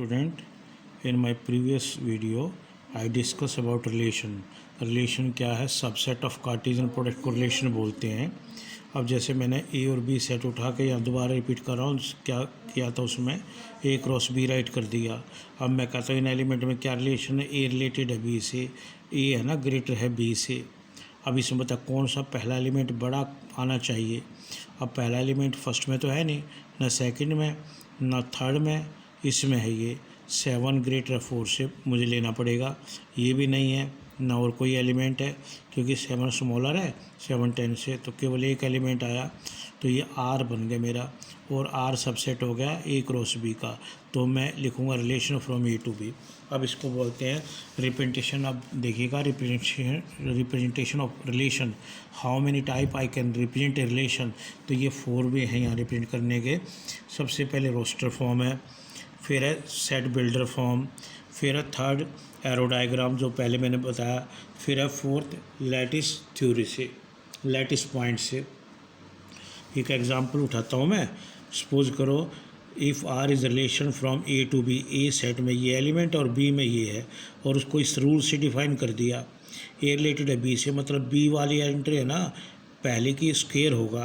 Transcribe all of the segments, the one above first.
Student, in my previous video I discuss about relation क्या है, subset of Cartesian product को relation बोलते हैं। अब जैसे मैंने ए और बी सेट उठा के यहाँ दोबारा रिपीट कर रहा हूँ, क्या किया था उसमें ए क्रॉस बी राइट कर दिया। अब मैं कहता हूँ इन एलिमेंट में क्या रिलेशन है, ए रिलेटेड है बी से, ए है ना ग्रेटर है बी से। अब इसमें बता कौन सा पहला एलिमेंट बड़ा आना चाहिए। अब पहला एलिमेंट फर्स्ट में तो है नहीं, ना सेकंड में ना थर्ड में, इसमें है ये 7 ग्रेटर 4 से मुझे लेना पड़ेगा। ये भी नहीं है, ना और कोई एलिमेंट है क्योंकि 7 स्मॉलर है 7 10 से, तो केवल एक एलिमेंट आया, तो ये आर बन गया मेरा, और आर सबसेट हो गया ए क्रॉस बी का। तो मैं लिखूँगा relation from A to B. अब इसको बोलते हैं रिप्रेजेंटेशन। अब देखिएगा representation of relation, how many type I can represent a relation. तो ये 4 वे हैं यहाँ रिप्रेजेंट करने के। सबसे पहले रोस्टर फॉर्म है, फिर है सेट बिल्डर फॉर्म, फिर है थर्ड एरो डायग्राम जो पहले मैंने बताया, फिर है फोर्थ लैटिस थ्योरी से, लैटिस पॉइंट से। एक एग्जांपल उठाता हूँ मैं। सपोज करो if R is relation from A to B, A set में ये एलिमेंट और बी में ये है, और उसको इस रूल से डिफाइन कर दिया। ए रिलेटेड है बी से, मतलब बी वाली एंट्री है ना पहले की स्क्वायर होगा।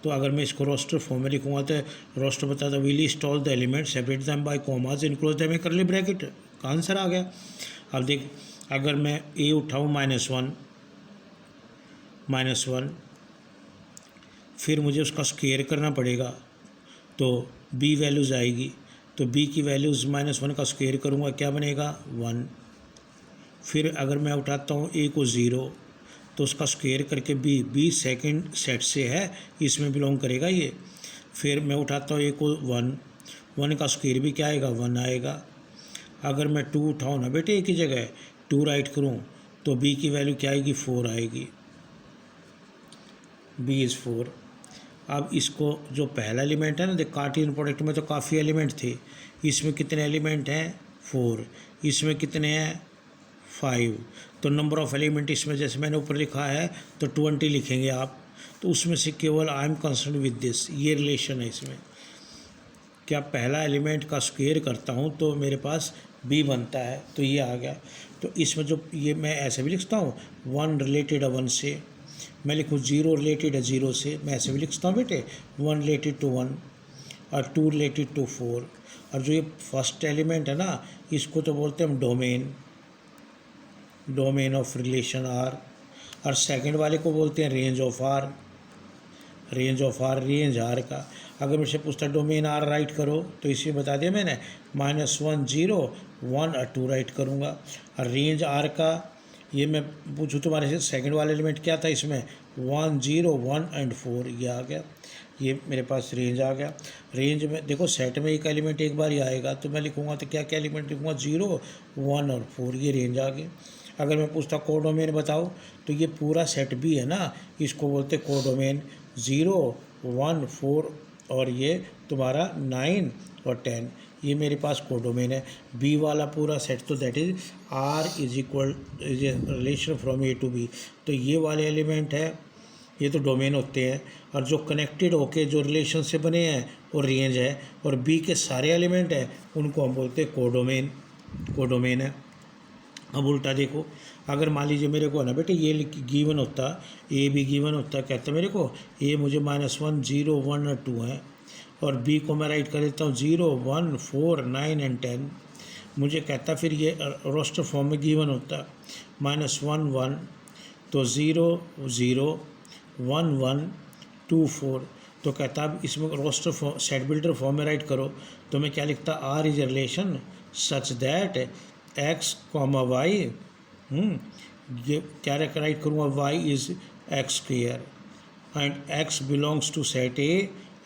तो अगर मैं इसको रोस्टर फॉर्म में लिखूँगा तो रोस्टर बताता we list all the element separate them by commas enclose them curly bracket का आंसर आ गया। अब देख अगर मैं ए उठाऊँ -1 फिर मुझे उसका स्क्वायर करना पड़ेगा, तो बी वैल्यूज़ आएगी, तो बी की वैल्यूज़ -1 का स्क्वायर करूँगा क्या बनेगा 1। फिर अगर मैं उठाता हूँ ए को 0 तो उसका स्क्वायर करके बी सेकंड सेट से है, इसमें बिलोंग करेगा ये। फिर मैं उठाता हूँ ए को 1 का स्क्वायर भी क्या आएगा 1 आएगा। अगर मैं 2 उठाऊँ ना बेटे ए की जगह 2 राइट करूँ तो बी की वैल्यू क्या आएगी 4 आएगी, बी इज़ 4। अब इसको जो पहला एलिमेंट है ना, देख कार्टेशियन प्रोडक्ट में तो काफ़ी एलिमेंट थे, इसमें कितने एलिमेंट हैं 4, इसमें कितने हैं 5। तो नंबर ऑफ़ एलिमेंट इसमें जैसे मैंने ऊपर लिखा है तो 20 लिखेंगे आप। तो उसमें से केवल I am concern with this, ये रिलेशन है इसमें। क्या पहला एलिमेंट का स्क्वायर करता हूँ तो मेरे पास बी बनता है, तो ये आ गया। तो इसमें जो ये मैं ऐसे भी लिखता हूँ 1 रिलेटेड है 1 से, मैं लिखूँ 0 रिलेटेड है 0 से, मैं ऐसे भी लिखता हूँ बेटे 1 रिलेटेड टू 1 और 2 रिलेटेड टू 4। और जो ये फर्स्ट एलिमेंट है ना इसको तो बोलते हैं हम डोमेन ऑफ रिलेशन आर, और सेकंड वाले को बोलते हैं range of R, range R का। अगर मुझसे पूछता डोमेन आर राइट करो तो इसे बता दिया मैंने -1 0 1 और 2 राइट करूँगा। और रेंज आर का ये मैं पूछूँ तुम्हारे से सेकंड वाला एलिमेंट क्या था इसमें 1 0 1 एंड 4, ये आ गया, ये मेरे पास रेंज आ गया। रेंज में देखो सेट में एक एलिमेंट एक बार ही आएगा, तो मैं लिखूँगा तो क्या क्या एलिमेंट लिखूँगा 0 1 और 4, ये रेंज आ गई। अगर मैं पूछता कोडोमेन बताओ तो ये पूरा सेट भी है ना, इसको बोलते कोडोमेन 0 1 4 और ये तुम्हारा 9 और 10, ये मेरे पास कोडोमेन है। बी वाला पूरा सेट तो that is R is relation from A to B, तो ये वाले एलिमेंट है ये तो डोमेन होते हैं, और जो कनेक्टेड होके जो रिलेशन से बने हैं वो रेंज है, और बी के सारे एलिमेंट हैं उनको हम बोलते हैं कोडोमेन है। अब उल्टा देखो, अगर मान लीजिए मेरे को है ना बेटे ये गिवन होता, ए भी गिवन होता, कहता मेरे को ए मुझे -1 0 1 और 2 है, और बी को मैं राइट कर देता हूँ 0 1 4 9 एंड 10। मुझे कहता फिर ये रोस्टर फॉर्म में गिवन होता -1 1 तो 0 0 1 1 2 4, तो कहता अब इसमें roster form set builder form में राइट करो, तो मैं क्या लिखता R is relation such that x, y, ये क्या राइट करूँगा y is x square and x belongs to set A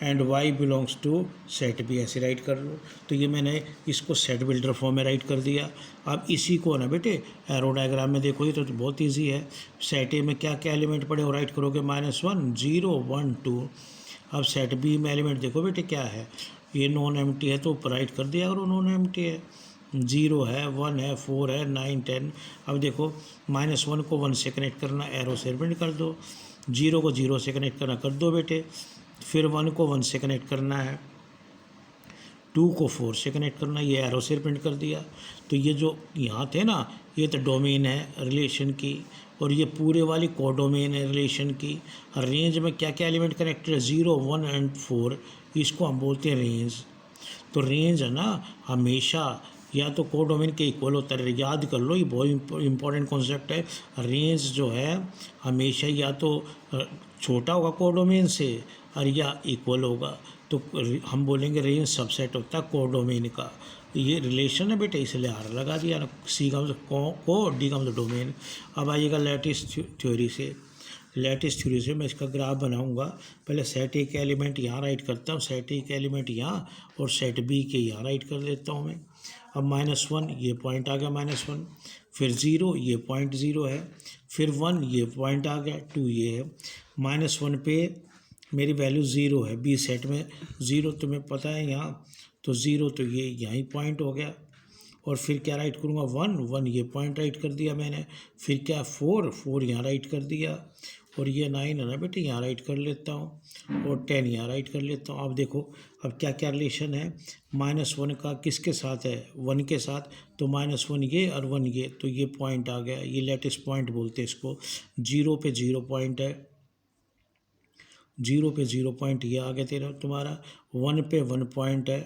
and y belongs to set B, ऐसे राइट कर लो। तो ये मैंने इसको सेट बिल्डर फॉर्म में राइट कर दिया। अब इसी को ना बेटे एरो डायग्राम में देखो, ये तो बहुत इजी है। सेट A में क्या क्या एलिमेंट पड़े वो राइट करोगे -1 0 1 2। अब सेट B में एलिमेंट देखो बेटे क्या है, ये नॉन एम्प्टी है तो ऊपर राइट कर दिया अगर वो नॉन एम्प्टी है, 0 है 1 है 4 है 9 10। अब देखो -1 को 1 से कनेक्ट करना, एरो से पेंट कर दो, 0 को 0 से कनेक्ट करना कर दो बेटे, फिर 1 को 1 से कनेक्ट करना है, 2 को 4 से कनेक्ट करना, ये एरो से प्रिंट कर दिया। तो ये जो यहाँ थे ना, ये तो डोमेन है रिलेशन की, और ये पूरे वाली कोडोमेन है रिलेशन की। रेंज में क्या क्या एलिमेंट कनेक्टेड है, 0, 1 एंड 4, इसको हम बोलते हैं रेंज। तो रेंज है ना हमेशा या तो कोडोमेन के इक्वल होता है, याद कर लो, ये बहुत इंपॉर्टेंट कॉन्सेप्ट है। रेंज जो है हमेशा या तो छोटा होगा कोडोमेन से और या इक्वल होगा। तो हम बोलेंगे रेंज सबसेट होता है कोडोमेन का। ये रिलेशन है बेटे, इसलिए आर लगा दिया ना। सी का मतलब को, डी का मतलब डोमेन। अब आइएगा लैटिस थ्योरी से। लैटिस थ्योरी से मैं इसका ग्राफ बनाऊंगा। पहले सेट ए के एलिमेंट यहाँ राइट करता हूँ, सेट ए के एलिमेंट यहाँ, और सेट बी के यहाँ राइट कर देता हूँ मैं। अब -1 ये पॉइंट आ गया -1, फिर 0 ये पॉइंट 0 है, फिर 1 ये पॉइंट आ गया, 2 ये है। -1 पे मेरी वैल्यू 0 है, बी सेट में 0 तुम्हें पता है यहाँ, तो 0 तो ये यहीं पॉइंट हो गया। और फिर क्या राइट करूँगा, 1 ये पॉइंट राइट कर दिया मैंने। फिर क्या 4 यहाँ राइट कर दिया, और ये 9 है ना बेटे, यहाँ राइट कर लेता हूँ, और 10 यहाँ राइट कर लेता हूँ। अब देखो अब क्या क्या रिलेशन है, -1 का किसके साथ है, 1 के साथ, तो -1 ये और 1 ये, तो ये पॉइंट आ गया, ये लेटिस पॉइंट बोलते हैं इसको। 0 पे 0 पॉइंट है, 0 पे 0 पॉइंट ये आ गया तेरा तुम्हारा। 1 पे 1 पॉइंट है,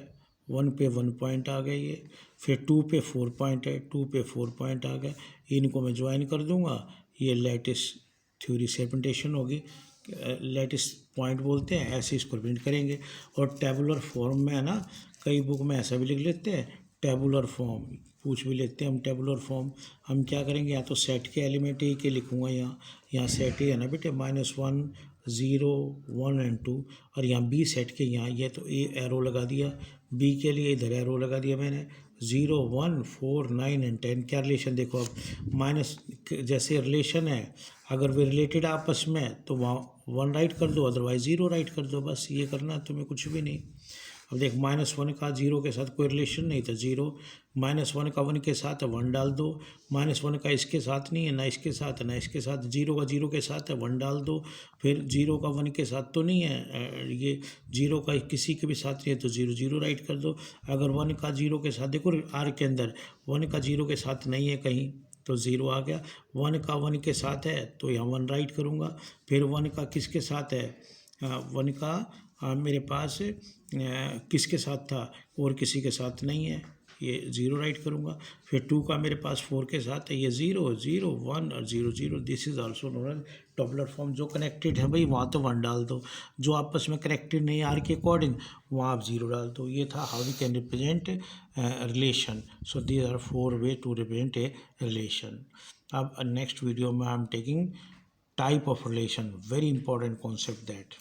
1 पे 1 पॉइंट आ गया ये। फिर 2 पे 4 पॉइंट है, 2 पे 4 पॉइंट आ गया। इनको मैं ज्वाइन कर दूंगा, ये लैटिस थ्योरी से रिप्रेजेंटेशन होगी। लैटिस पॉइंट बोलते हैं, ऐसे इसको प्रिंट करेंगे। और टेबुलर फॉर्म में है ना, कई बुक में ऐसा भी लिख लेते हैं टेबुलर फॉर्म, पूछ भी लेते हैं हम टेबुलर फॉर्म। हम क्या करेंगे, या तो सेट के एलिमेंट ए के लिखूँगा यहाँ सेट ए है ना बेटे, -1, 0, 1 एंड 2, और यहाँ बी सेट के यहाँ ये तो ए एरो लगा दिया, बी के लिए इधर एरो लगा दिया मैंने। 0, 1, 4, 9 एंड 10। क्या रिलेशन देखो, अब माइनस जैसे रिलेशन है, अगर वे रिलेटेड आपस में तो वहाँ 1 राइट कर दो, अदरवाइज 0 राइट कर दो, बस ये करना है तुम्हें, कुछ भी नहीं। अब देख -1 का 0 के साथ कोई रिलेशन नहीं था, 0, -1 का 1 के साथ है, 1 डाल दो। -1 का इसके साथ नहीं है, ना इसके साथ है ना इसके साथ, 0 का 0 के साथ है, 1 डाल दो। फिर 0 का 1 के साथ तो नहीं है, ये 0 का किसी के भी साथ नहीं है, तो 0 0 राइट कर दो। अगर 1 का 0 के साथ, देखो आर के अंदर 1 का 0 के साथ नहीं है कहीं, तो 0 आ गया। 1 का 1 के साथ है, तो यहाँ 1 राइट करूँगा। फिर 1 का किसके साथ है, 1 का मेरे पास किसके साथ था, और किसी के साथ नहीं है, ये 0 राइट करूँगा। फिर 2 का मेरे पास 4 के साथ है, ये 0 0 1 और 0 0। This is also known as topler form. जो कनेक्टेड है भाई वहाँ तो 1 डाल दो, जो आपस में कनेक्टेड नहीं आर के अकॉर्डिंग वहाँ आप 0 डाल दो। ये था how we can represent relation. So these are 4 way to represent a relation. अब नेक्स्ट वीडियो में I am taking type of relation, very important concept that.